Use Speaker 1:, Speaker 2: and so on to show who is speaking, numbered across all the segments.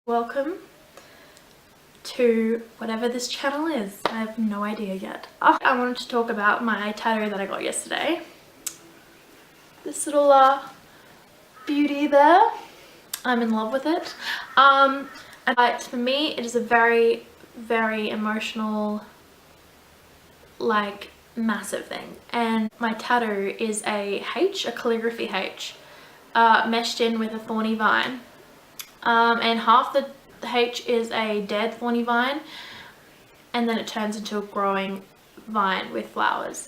Speaker 1: Welcome to whatever this channel is. I have no idea yet. I wanted to talk about my tattoo that I got yesterday. This little beauty there. I'm in love with it. But for me it is a very, very emotional, like, massive thing. And my tattoo is a H, a calligraphy H, meshed in with a thorny vine. And half the H is a dead thorny vine, and then it turns into a growing vine with flowers.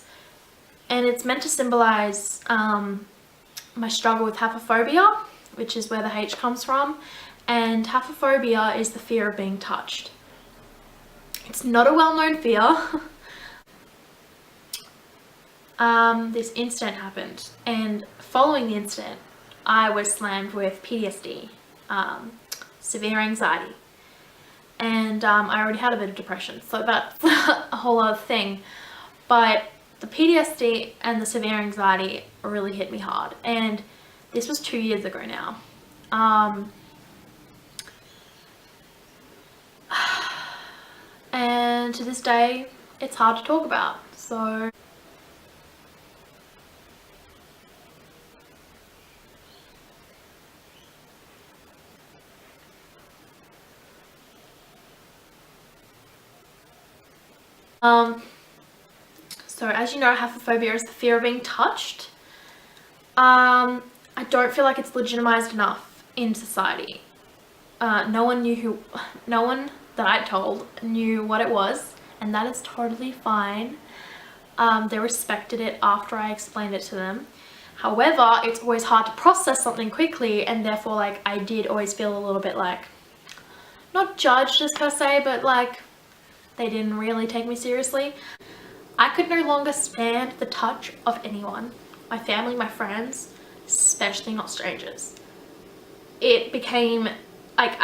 Speaker 1: And it's meant to symbolize my struggle with haphephobia, which is where the H comes from. And haphephobia is the fear of being touched. It's not a well-known fear. This incident happened, and following the incident I was slammed with PTSD, severe anxiety, and I already had a bit of depression, so that's a whole other thing. But the PTSD and the severe anxiety really hit me hard, and this was 2 years ago now. And to this day it's hard to talk about. So as you know, haphephobia is the fear of being touched. I don't feel like it's legitimized enough in society. No one that I told knew what it was, and that is totally fine. They respected it after I explained it to them. However, it's always hard to process something quickly, and therefore, like, I did always feel a little bit like, not judged as per se, but like they didn't really take me seriously. I could no longer stand the touch of anyone, my family, my friends, especially not strangers. It became like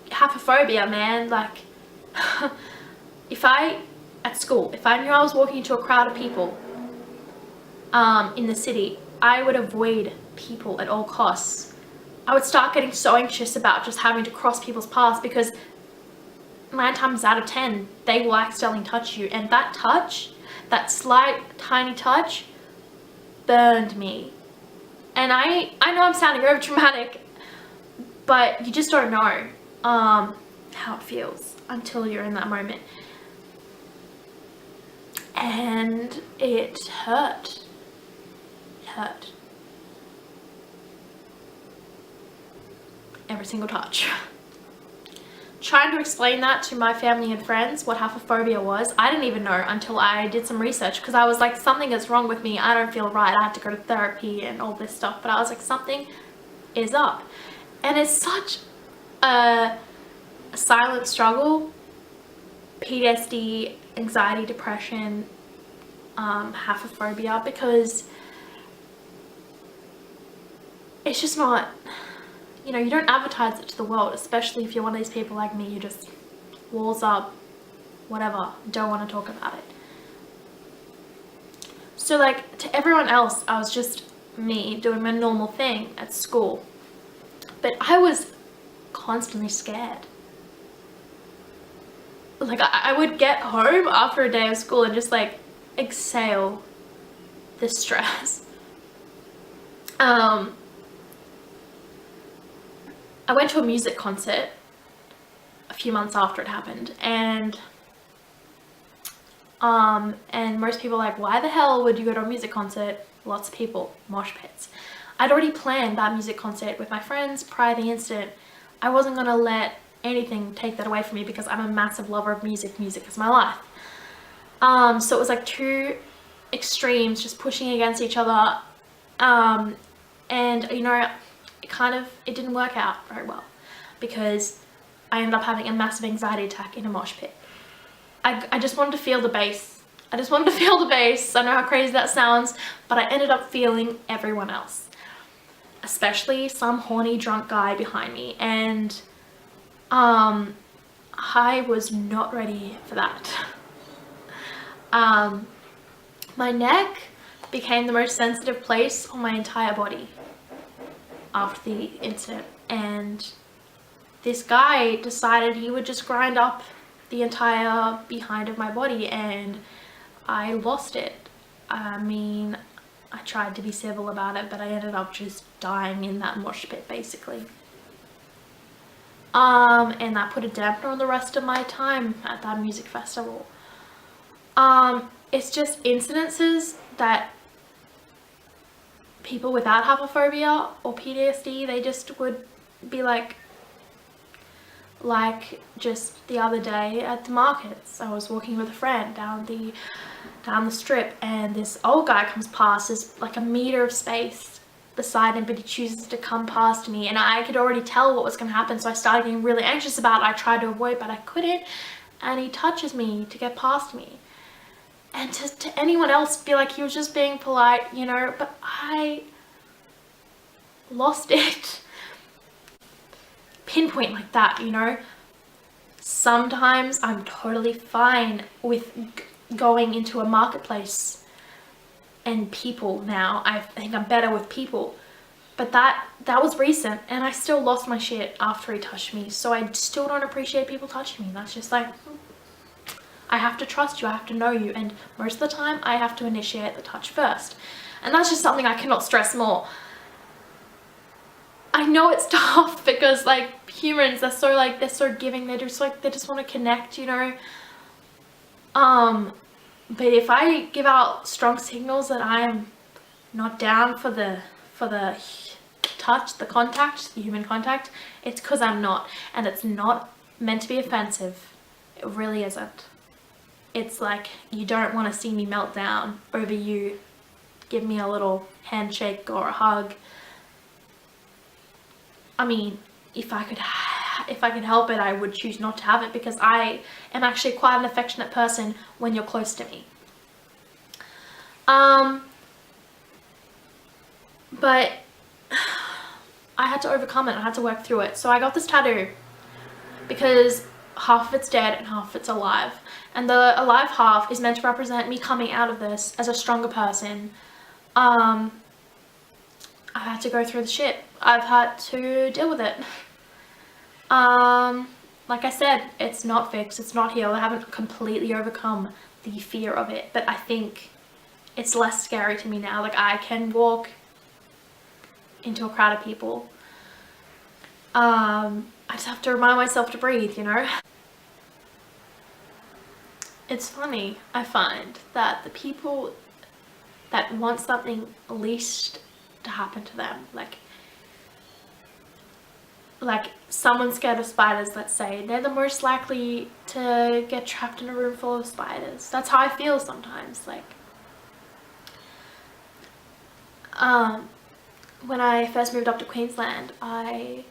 Speaker 1: haphephobia, man. Like, at school, if I knew I was walking into a crowd of people in the city, I would avoid people at all costs. I would start getting so anxious about just having to cross people's paths, because 9 times out of 10 they will accidentally touch you, and that touch, that slight tiny touch, burned me. And I know I'm sounding over dramatic, but you just don't know how it feels until you're in that moment. And it hurt. It hurt. Every single touch. Trying to explain that to my family and friends, what haphephobia was, I didn't even know until I did some research, because I was like, something is wrong with me, I don't feel right, I have to go to therapy and all this stuff. But I was like, something is up. And it's such a silent struggle. PTSD, anxiety, depression, haphephobia, because it's just not, you know, you don't advertise it to the world, especially if you're one of these people like me, you just walls up, whatever, don't want to talk about it. So like, to everyone else, I was just me doing my normal thing at school, but I was constantly scared. Like, I would get home after a day of school and just like exhale the stress. I went to a music concert a few months after it happened, and most people are like, why the hell would you go to a music concert? Lots of people, mosh pits. I'd already planned that music concert with my friends prior to the incident. I wasn't gonna let anything take that away from me, because I'm a massive lover of music. Music is my life. So it was like two extremes just pushing against each other, and you know, it didn't work out very well, because I ended up having a massive anxiety attack in a mosh pit. I just wanted to feel the bass. I just wanted to feel the bass. I know how crazy that sounds, but I ended up feeling everyone else, especially some horny drunk guy behind me, and I was not ready for that. My neck became the most sensitive place on my entire body after the incident, and this guy decided he would just grind up the entire behind of my body, and I lost it. I mean, I tried to be civil about it, but I ended up just dying in that mosh pit, basically. And that put a dampener on the rest of my time at that music festival. It's just incidences that people without haphephobia or PTSD, they just would be like just the other day at the markets, I was walking with a friend down the strip, and this old guy comes past. There's like a meter of space beside him, but he chooses to come past me, and I could already tell what was going to happen, so I started getting really anxious about it. I tried to avoid, but I couldn't, and he touches me to get past me. And to anyone else, be like he was just being polite, you know, but I lost it. Pinpoint like that, you know. Sometimes I'm totally fine with going into a marketplace and people now. I think I'm better with people, but that was recent, and I still lost my shit after he touched me. So I still don't appreciate people touching me. That's just like, I have to trust you, I have to know you, and most of the time I have to initiate the touch first. And that's just something I cannot stress more. I know it's tough because like humans, they're so giving, they just want to connect, you know. But if I give out strong signals that I am not down for the touch, the contact, the human contact, it's because I'm not, and it's not meant to be offensive. It really isn't. It's like, you don't want to see me melt down over you. Give me a little handshake or a hug. I mean, if I could help it, I would choose not to have it, because I am actually quite an affectionate person when you're close to me. But I had to overcome it. I had to work through it. So I got this tattoo because half of it's dead and half of it's alive. And the alive half is meant to represent me coming out of this as a stronger person. I've had to go through the shit. I've had to deal with it. Like I said, it's not fixed, it's not healed. I haven't completely overcome the fear of it, but I think it's less scary to me now. Like, I can walk into a crowd of people. I just have to remind myself to breathe, you know? It's funny, I find that the people that want something least to happen to them, like someone scared of spiders, let's say, they're the most likely to get trapped in a room full of spiders. That's how I feel sometimes. Like, when I first moved up to Queensland, I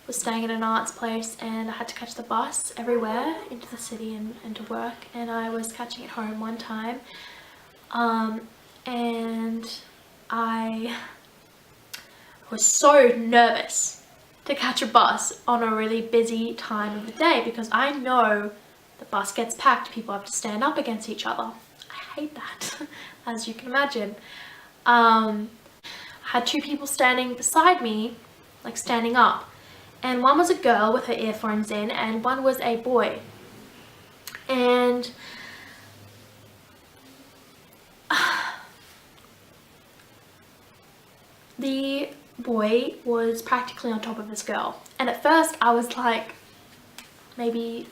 Speaker 1: was staying in an arts place, and I had to catch the bus everywhere into the city and to work, and I was catching it home one time, and I was so nervous to catch a bus on a really busy time of the day, because I know the bus gets packed, people have to stand up against each other. I hate that, as you can imagine. I had two people standing beside me, like standing up, and one was a girl with her earphones in, and one was a boy. And the boy was practically on top of this girl, and at first I was like, maybe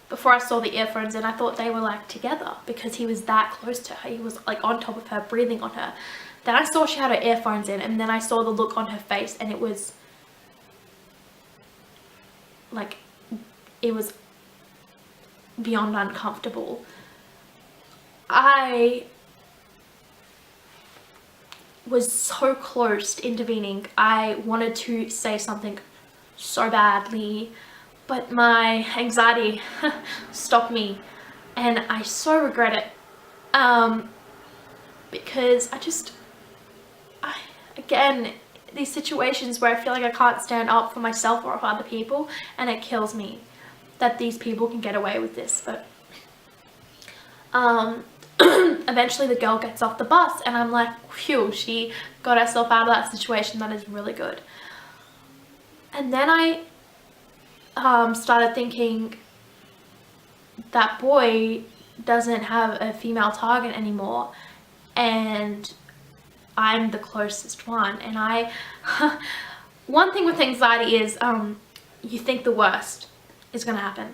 Speaker 1: before I saw the earphones in, I thought they were like together, because he was that close to her. He was like on top of her, breathing on her. Then I saw she had her earphones in, and then I saw the look on her face, and it was like, it was beyond uncomfortable. I was so close to intervening. I wanted to say something so badly, but my anxiety stopped me, and I so regret it, because again, these situations where I feel like I can't stand up for myself or for other people, and it kills me that these people can get away with this. But eventually the girl gets off the bus, and I'm like, phew, she got herself out of that situation. That is really good. And then I started thinking that boy doesn't have a female target anymore, and I'm the closest one. And one thing with anxiety is you think the worst is gonna happen.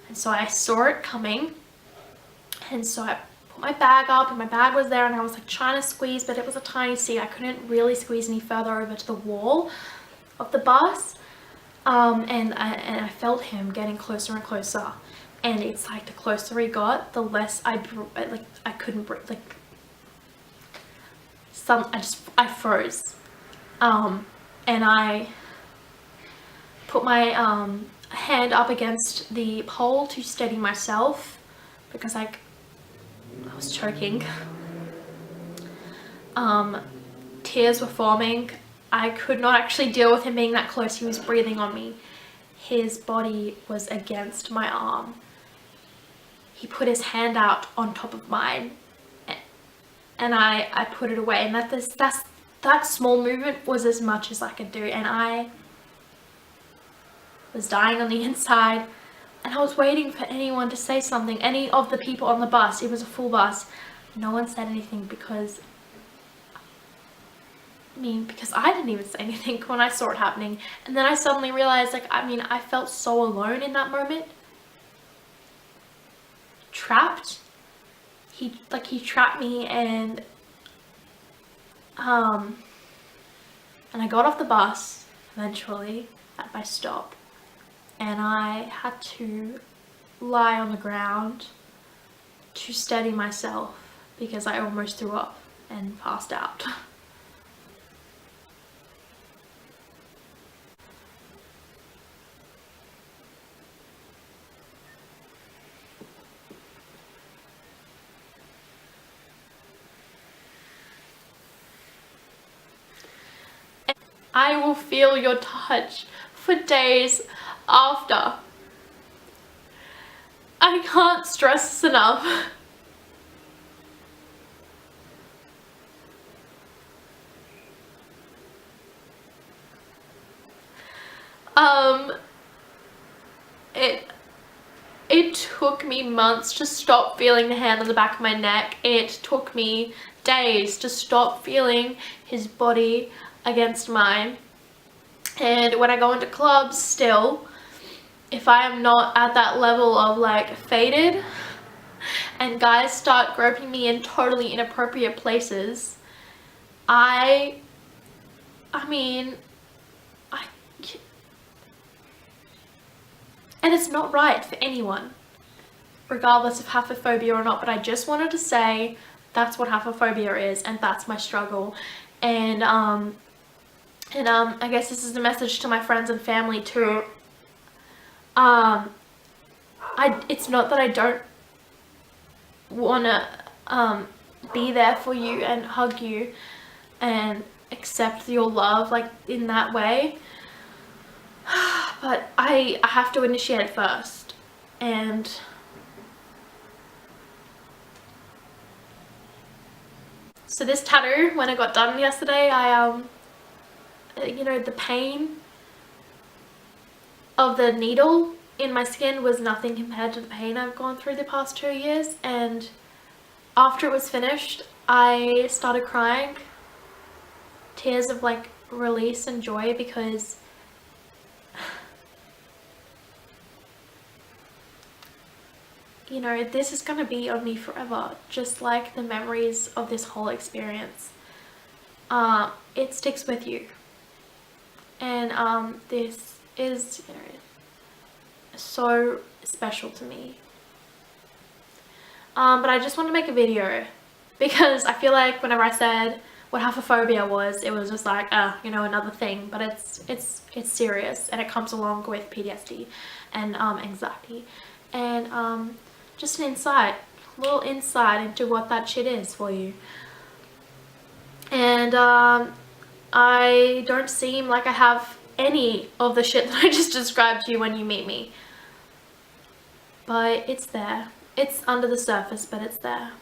Speaker 1: And so I saw it coming, and so I put my bag up, and my bag was there, and I was like trying to squeeze, but it was a tiny seat. I couldn't really squeeze any further over to the wall of the bus. And I felt him getting closer and closer, and it's like the closer he got, the less I couldn't breathe. Like I froze, and I put my hand up against the pole to steady myself because I was choking. Tears were forming. I could not actually deal with him being that close. He was breathing on me. His body was against my arm. He put his hand out on top of mine, and I put it away. And that small movement was as much as I could do. And I was dying on the inside, and I was waiting for anyone to say something. Any of the people on the bus. It was a full bus. No one said anything because I didn't even say anything when I saw it happening. And then I suddenly realized, like, I felt so alone in that moment. Trapped. He trapped me, and I got off the bus eventually at my stop, and I had to lie on the ground to steady myself because I almost threw up and passed out. I will feel your touch for days after. I can't stress this enough. It took me months to stop feeling the hand on the back of my neck. It took me days to stop feeling his body against mine. And when I go into clubs still, if I am not at that level of like faded and guys start groping me in totally inappropriate places, and it's not right for anyone, regardless of haphephobia or not, but I just wanted to say that's what haphephobia is, and that's my struggle. And I guess this is a message to my friends and family too. It's not that I don't wanna be there for you and hug you and accept your love like in that way, but I have to initiate it first. And so this tattoo, when I got done yesterday, the pain of the needle in my skin was nothing compared to the pain I've gone through the past 2 years. And after it was finished, I started crying tears of like release and joy, because this is gonna be on me forever, just like the memories of this whole experience. It sticks with you, and this is so special to me. But I just want to make a video because I feel like whenever I said what haphephobia was, it was just like another thing, but it's serious, and it comes along with PTSD and anxiety, and just an insight, a little insight into what that shit is for you. And I don't seem like I have any of the shit that I just described to you when you meet me, but it's there. It's under the surface, but it's there.